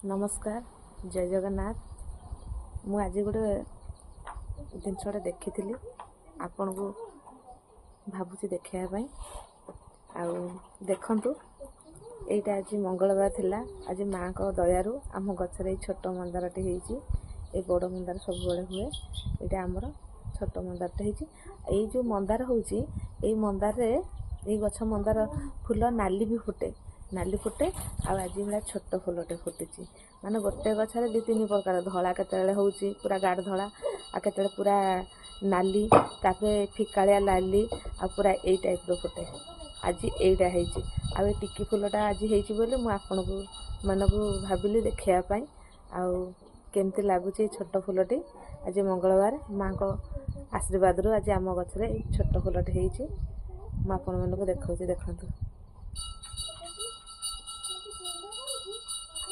नमस्कार जय जगन्नाथ। मु आज गोटे जिनसटा देखी आपण को भावुची देखापी देखु यहीटा आज मंगलवार थिला। आज माँ को दयारू आम गचर छोट मंदारटे ये बड़ मंदार सब बड़े हुए यहाँ आमर छोट मंदारटे हो जो मंदार होची मंदार ये गछ मंदार फूल नाली भी फुटे आज भाया छोट फूलटे फुटी माने गोटे गछरे दु तीन प्रकार धला केतले होची पूरा गाढ़ धला आ केतले पूरा नाली तापरे फिकालिया लाली आ पूरा ए टाइप रो फुटे। आज एटा हेची आ टिकी फूलटा आज हेची बोले मु आपन को मानकु भाबिली देखिया पई आ केमती लागुची छोट फूलटी। आज मंगलवार माँ को आशीर्वाद रो आज आम गछरे छोट फूलटे हेची मु आपन मानकु देखौची देखंतु।